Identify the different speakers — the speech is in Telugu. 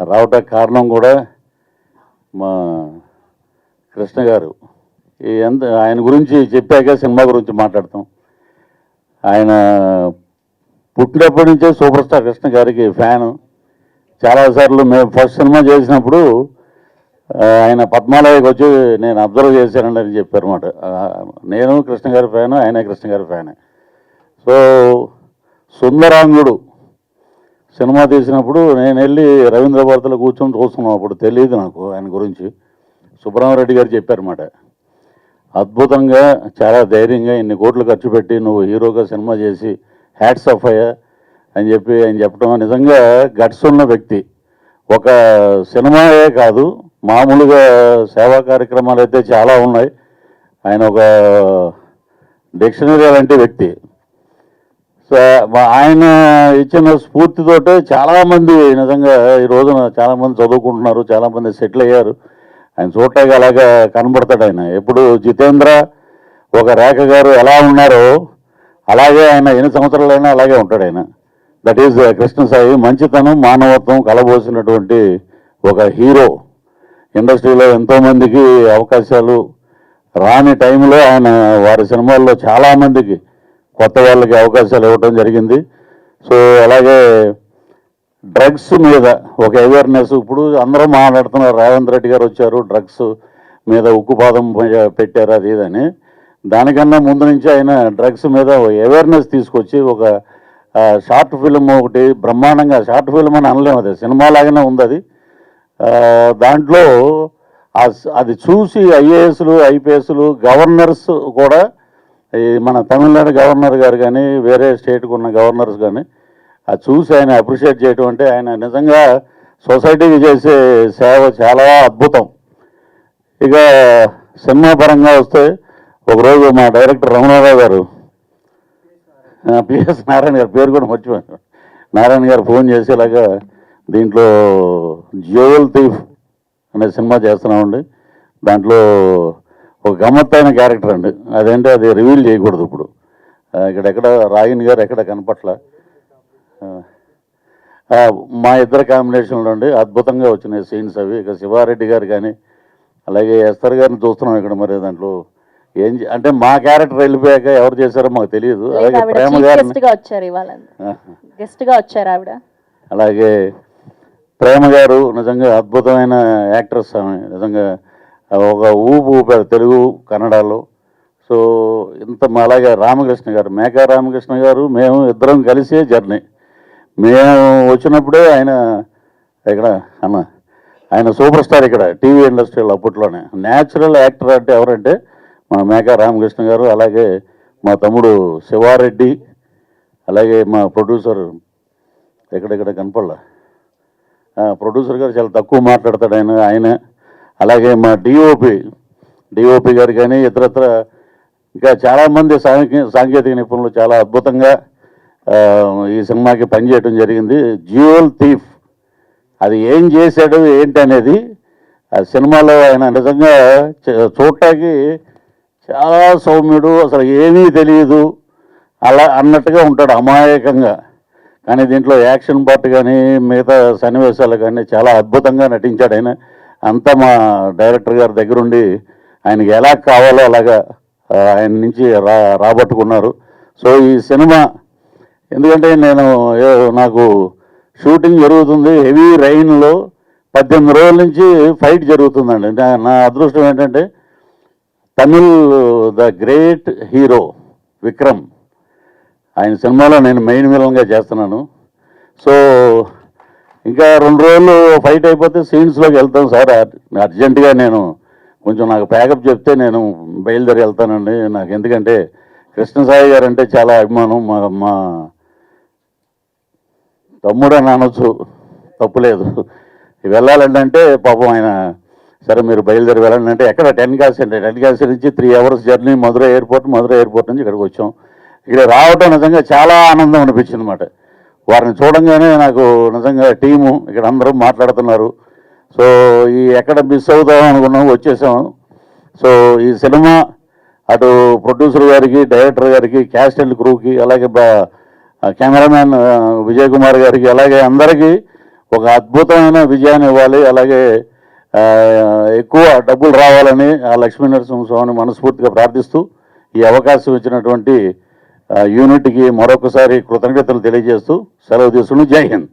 Speaker 1: రావటానికి కారణం కూడా మా కృష్ణ గారు. ఆయన గురించి చెప్పాక సినిమా గురించి మాట్లాడతాం. ఆయన పుట్టినప్పటి నుంచే సూపర్ స్టార్ కృష్ణ గారికి ఫ్యాను. చాలాసార్లు మేము ఫస్ట్ సినిమా చేసినప్పుడు ఆయన పద్మాలయకి వచ్చి నేను అబ్జర్వ్ చేశానండి అని చెప్పారు అన్నమాట. నేను కృష్ణ గారి ఫ్యాను, ఆయన కృష్ణ గారి ఫ్యానే. సో సుందరాంగుడు సినిమా తీసినప్పుడు నేను వెళ్ళి రవీంద్ర భారతిలో కూర్చొని చూస్తున్నాం. అప్పుడు తెలియదు నాకు ఆయన గురించి. సుబ్రహ్మరెడ్డి గారు చెప్పారన్నమాట, అద్భుతంగా చాలా ధైర్యంగా ఇన్ని కోట్లు ఖర్చు పెట్టి నువ్వు హీరోగా సినిమా చేసి హ్యాట్స్ ఆఫ్ అయ్యా అని చెప్పి ఆయన చెప్పడం నిజంగా గట్స్ ఉన్న వ్యక్తి. ఒక సినిమాయే కాదు, మామూలుగా సేవా కార్యక్రమాలు అయితే చాలా ఉన్నాయి. ఆయన ఒక డిక్షనరీ లాంటి వ్యక్తి. సో ఆయన ఇచ్చిన స్ఫూర్తితోటే చాలామంది నిజంగా ఈ రోజున చాలామంది చదువుకుంటున్నారు, చాలామంది సెటిల్ అయ్యారు. ఆయన చూడటానికి అలాగా కనబడతాడు. ఆయన ఎప్పుడు జితేంద్ర, ఒక రేఖ గారు ఎలా ఉన్నారో అలాగే ఆయన ఎన్ని సంవత్సరాలైనా అలాగే ఉంటాడు ఆయన. That is Krishna Sai. మంచితనం, మానవత్వం కలబోసినటువంటి ఒక హీరో. ఇండస్ట్రీలో ఎంతోమందికి అవకాశాలు రాని టైంలో ఆయన వారి సినిమాల్లో చాలామందికి కొత్త వాళ్ళకి అవకాశాలు ఇవ్వటం జరిగింది. సో అలాగే డ్రగ్స్ మీద ఒక అవేర్నెస్ ఇప్పుడు అందరూ మాట్లాడుతున్నారు. రేవంత్ రెడ్డి గారు వచ్చారు, డ్రగ్స్ మీద ఉక్కుపాదం పెట్టారు అది ఇదని. దానికన్నా ముందు నుంచి ఆయన డ్రగ్స్ మీద అవేర్నెస్ తీసుకొచ్చి ఒక షార్ట్ ఫిల్మ్ ఒకటి బ్రహ్మాండంగా, షార్ట్ ఫిల్మ్ అని అనలేము, అది సినిమా లాగానే ఉంది అది. దాంట్లో అది చూసి ఐఏఎస్లు, ఐపీఎస్లు, గవర్నర్స్ కూడా, మన తమిళనాడు గవర్నర్ గారు కానీ వేరే స్టేట్కి ఉన్న గవర్నర్స్ కానీ అది చూసి ఆయన అప్రిషియేట్ చేయడం అంటే ఆయన నిజంగా సొసైటీకి చేసే సేవ చాలా అద్భుతం. ఇక సినిమా పరంగా వస్తే ఒకరోజు మా డైరెక్టర్ రమణారావు గారు, పిఎస్ నారాయణ గారు, పేరు కూడా మర్చిపోయాను, నారాయణ గారు ఫోన్ చేసేలాగా దీంట్లో జ్యువెల్ థీఫ్ అనే సినిమా చేస్తున్నామండి. దాంట్లో ఒక గమ్మత్తైన క్యారెక్టర్ అండి. అదేంటే అది రివీల్ చేయకూడదు ఇప్పుడు. ఎక్కడ రాగిణి గారు ఎక్కడ కనపట్ల. మా ఇద్దరు కాంబినేషన్లో అండి అద్భుతంగా వచ్చినాయి సీన్స్ అవి. ఇక శివారెడ్డి గారు కానీ అలాగే ఎస్తర్ గారిని చూస్తున్నాం ఇక్కడ. మరి దాంట్లో ఏం అంటే మా క్యారెక్టర్ వెళ్ళిపోయాక ఎవరు చేశారో మాకు తెలియదు. అలాగే ప్రేమ గారు అలాగే ప్రేమ గారు నిజంగా అద్భుతమైన యాక్ట్రెస్ ఆమె. నిజంగా ఒక ఊపారు తెలుగు కన్నడలో. సో ఇంత అలాగే రామకృష్ణ గారు, మేకా రామకృష్ణ గారు, మేము ఇద్దరం కలిసే జర్నీ. మేము వచ్చినప్పుడే ఆయన ఇక్కడ ఆయన సూపర్ స్టార్ ఇక్కడ టీవీ ఇండస్ట్రీలో అప్పట్లోనే. న్యాచురల్ యాక్టర్ అంటే ఎవరంటే మన మేకా రామకృష్ణ గారు, అలాగే మా తమ్ముడు శివారెడ్డి, అలాగే మా ప్రొడ్యూసర్ ఎక్కడెక్కడ కనపడలా ప్రొడ్యూసర్ గారు చాలా తక్కువ మాట్లాడతాడు ఆయన. అలాగే మా డిఓపి గారు కానీ ఇతరత్ర ఇంకా చాలామంది సాంకేతిక నిపుణులు చాలా అద్భుతంగా ఈ సినిమాకి పనిచేయడం జరిగింది. జ్యువెల్ థీఫ్ అది ఏం చేశాడు ఏంటి అనేది ఆ సినిమాలో ఆయన నిజంగా చూడటానికి చాలా సౌమ్యుడు, అసలు ఏమీ తెలియదు అలా అన్నట్టుగా ఉంటాడు అమాయకంగా. కానీ దీంట్లో యాక్షన్ పార్ట్ కానీ మిగతా సన్నివేశాలు కానీ చాలా అద్భుతంగా నటించాడు ఆయన. అంతా మా డైరెక్టర్ గారి దగ్గరుండి ఆయనకి ఎలా కావాలో అలాగా ఆయన నుంచి రాబట్టుకున్నారు. సో ఈ సినిమా ఎందుకంటే నాకు షూటింగ్ జరుగుతుంది హెవీ రైన్లో, 18 రోజుల నుంచి ఫైట్ జరుగుతుందండి. నా అదృష్టం ఏంటంటే Tamil the great hero Vikram, ఆయన సినిమాలో నేను మెయిన్ విలన్గా చేస్తున్నాను. సో ఇంకా 2 రోజులు ఫైట్ అయిపోతే సీన్స్లోకి వెళ్తాం సార్. అర్జెంటుగా నేను కొంచెం నాకు ప్యాకప్ చెప్తే నేను బయలుదేరి వెళ్తానండి. నాకు ఎందుకంటే కృష్ణ సాయి గారు అంటే చాలా అభిమానం. మా తమ్ముడు అని అనొచ్చు, తప్పులేదు. వెళ్ళాలంటే పాపం ఆయన సరే మీరు బయలుదేరి వెళ్ళండి అంటే ఎక్కడ 10 కాసి నుంచి 3 hours జర్నీ మధురై ఎయిర్పోర్ట్ నుంచి ఇక్కడికి వచ్చాం. ఇక్కడ రావటం నిజంగా చాలా ఆనందం అనిపించింది అన్నమాట. వారిని చూడంగానే నాకు నిజంగా టీము ఇక్కడ అందరూ మాట్లాడుతున్నారు. సో ఈ ఎక్కడ మిస్ అవుతాం అనుకున్నాం, వచ్చేసాం. సో ఈ సినిమా అటు ప్రొడ్యూసర్ గారికి, డైరెక్టర్ గారికి, క్యాస్ట్ అండ్ క్రూకి, అలాగే కెమెరామ్యాన్ విజయ్ కుమార్ గారికి, అలాగే అందరికీ ఒక అద్భుతమైన విజయాన్ని ఇవ్వాలి, అలాగే ఆ, ఎక్కువ డబ్బులు రావాలని ఆ లక్ష్మీ నరసింహస్వామిని మనస్ఫూర్తిగా ప్రార్థిస్తూ ఈ అవకాశం ఇచ్చినటువంటి యూనిట్కి మరొకసారి కృతజ్ఞతలు తెలియజేస్తూ సెలవు తీసుకుని జై హింద్.